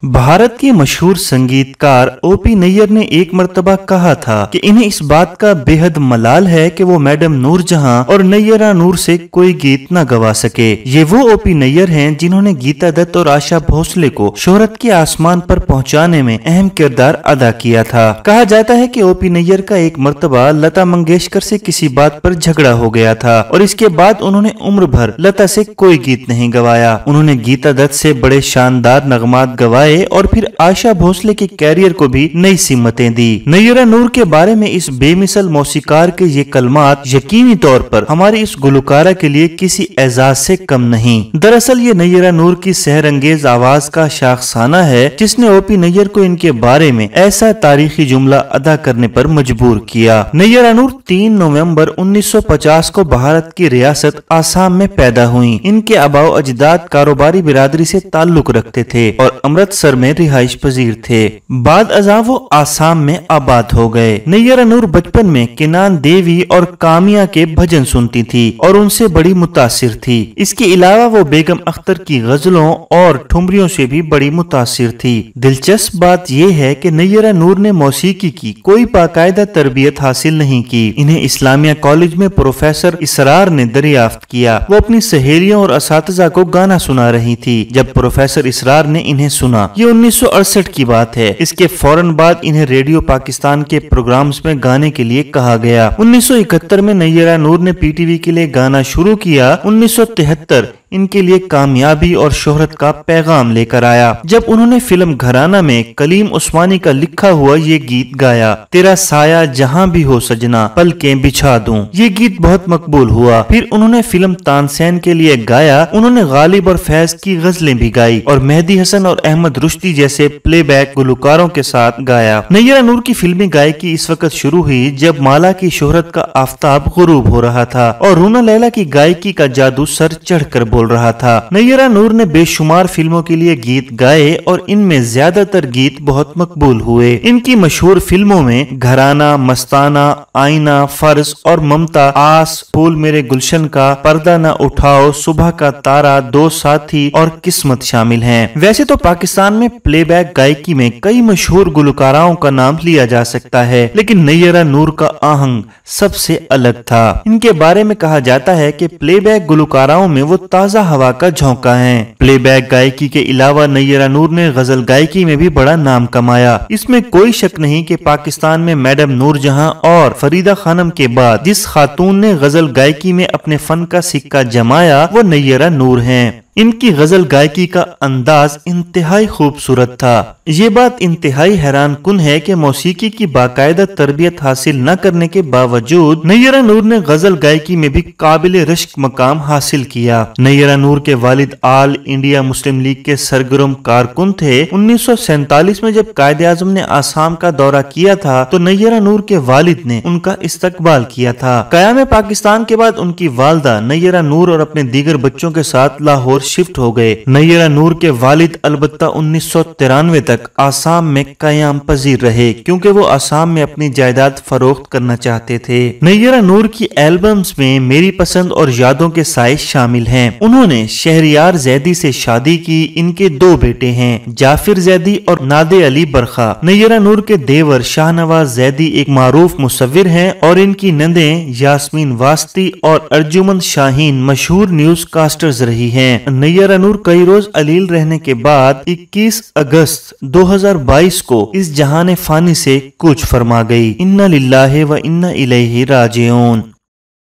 भारत के मशहूर संगीतकार ओपी नैयर ने एक मर्तबा कहा था कि इन्हें इस बात का बेहद मलाल है कि वो मैडम नूरजहां और नैयरा नूर से कोई गीत न गवा सके। ये वो ओपी नैयर हैं जिन्होंने गीता दत्त और आशा भोसले को शोहरत के आसमान पर पहुंचाने में अहम किरदार अदा किया था। कहा जाता है कि ओपी नैयर का एक मर्तबा लता मंगेशकर से किसी बात पर झगड़ा हो गया था और इसके बाद उन्होंने उम्र भर लता से कोई गीत नहीं गवाया। उन्होंने गीता दत्त से बड़े शानदार नगमात गवाए और फिर आशा भोसले के कैरियर को भी नई सिमतें दी। नैयरा नूर के बारे में इस बेमिसल मौसीकार के ये कलमात यकीनी तौर पर हमारी इस गुलकारा के लिए किसी एजाज से कम नहीं। दरअसल ये नैयरा नूर की सहरंगेज आवाज का शाखसाना है जिसने ओपी नैयर को इनके बारे में ऐसा तारीखी जुमला अदा करने पर मजबूर किया। नैयरा नूर 3 नवंबर 1950 को भारत की रियासत आसाम में पैदा हुई। इनके आबाओ अजदाद कारोबारी बिरादरी से ताल्लुक रखते थे और अमृतसर में रिहाइश पजीर थे। बाद अज़ा वो आसाम में आबाद हो गए। नैयरा नूर बचपन में किनान देवी और कामिया के भजन सुनती थी और उनसे बड़ी मुतासिर थी। इसके अलावा वो बेगम अख्तर की गजलों और ठुमरियों से भी बड़ी मुतासिर थी। दिलचस्प बात यह है कि नैयरा नूर ने मौसीकी की कोई बाकायदा तरबियत हासिल नहीं की। इन्हें इस्लामिया कॉलेज में प्रोफेसर इसरार ने दरियाफ्त किया। वो अपनी सहेलियों और असातिज़ा को गाना सुना रही थी जब प्रोफेसर इसरार ने इन्हें सुना। ये 1968 की बात है। इसके फौरन बाद इन्हें रेडियो पाकिस्तान के प्रोग्राम्स में गाने के लिए कहा गया। 1971 में नैयरा नूर ने पीटीवी के लिए गाना शुरू किया। 1973 इनके लिए कामयाबी और शोहरत का पैगाम लेकर आया जब उन्होंने फिल्म घराना में कलीम उस्मानी का लिखा हुआ ये गीत गाया, तेरा साया जहां भी हो सजना पलकें बिछा दूं। ये गीत बहुत मकबूल हुआ। फिर उन्होंने फिल्म तानसेन के लिए गाया। उन्होंने गालिब और फैज की गजलें भी गाई और मेहदी हसन और अहमद रुश्दी जैसे प्लेबैक गुलकारों के साथ गाया। नैयरा नूर की फिल्मी गायकी इस वक्त शुरू हुई जब माला की शोहरत का आफताब गुरूब हो रहा था और रूना लैला की गायकी का जादू सर चढ़कर बोल रहा था। नैयरा नूर ने बेशुमार फिल्मों के लिए गीत गाए और इनमें ज्यादातर गीत बहुत मकबूल हुए। इनकी मशहूर फिल्मों में घराना, मस्ताना, आईना, फर्ज और ममता, आस, फूल मेरे गुलशन का, पर्दा न उठाओ, सुबह का तारा, दो साथी और किस्मत शामिल हैं। वैसे तो पाकिस्तान में प्लेबैक गायकी में कई मशहूर गुलकाराओं का नाम लिया जा सकता है, लेकिन नैयरा नूर का आहंग सबसे अलग था। इनके बारे में कहा जाता है कि प्लेबैक गुलकाराओं में वो ताजा हवा का झोंका है। प्लेबैक गायकी के अलावा नैयरा नूर ने गजल गायकी में भी बड़ा नाम कमाया। इसमें कोई शक नहीं कि पाकिस्तान में मैडम नूरजहां और फरीदा खानम के बाद जिस खातून ने गजल गायकी में अपने फन का सिक्का जमाया वो नैयरा नूर हैं। इनकी गजल गायकी का अंदाज इंतहाई खूबसूरत था। ये बात इंतहाई हैरान कुन है कि मौसीकी की बाकायदा तरबियत हासिल न करने के बावजूद नैयरा नूर ने गजल गायकी में भी काबिल रश्क मकाम हासिल किया। नैयरा नूर के वालिद आल इंडिया मुस्लिम लीग के सरगर्म कारकुन थे। 1947 में जब कायदे आजम ने आसाम का दौरा किया था तो नैयरा नूर के वालिद ने उनका इस्तकबाल किया था। क़याम पाकिस्तान के बाद उनकी वालदा नैयरा नूर और अपने दीगर बच्चों के साथ लाहौर शिफ्ट हो गए। नैयरा नूर के वालिद अलबत्ता 1993 तक आसाम में कयाम पजीर रहे क्योंकि वो आसाम में अपनी जायदाद फरोख्त करना चाहते थे। नैयरा नूर की एल्बम्स में मेरी पसंद और यादों के साए शामिल हैं। उन्होंने शहरियार जैदी से शादी की। इनके 2 बेटे हैं, जाफिर जैदी और नादे अली बरखा। नैयरा नूर के देवर शाहनवाज जैदी एक मारूफ मुसव्विर हैं और इनकी नंदें यास्मीन वास्ती और अर्जुमन शाहीन मशहूर न्यूज कास्टर्स रही हैं। नैयरा नूर कई रोज अलील रहने के बाद 21 अगस्त 2022 को इस जहाने फानी से कूच फरमा गई। इन्ना लिल्लाहि व इन्ना इलैहि राजिऊन।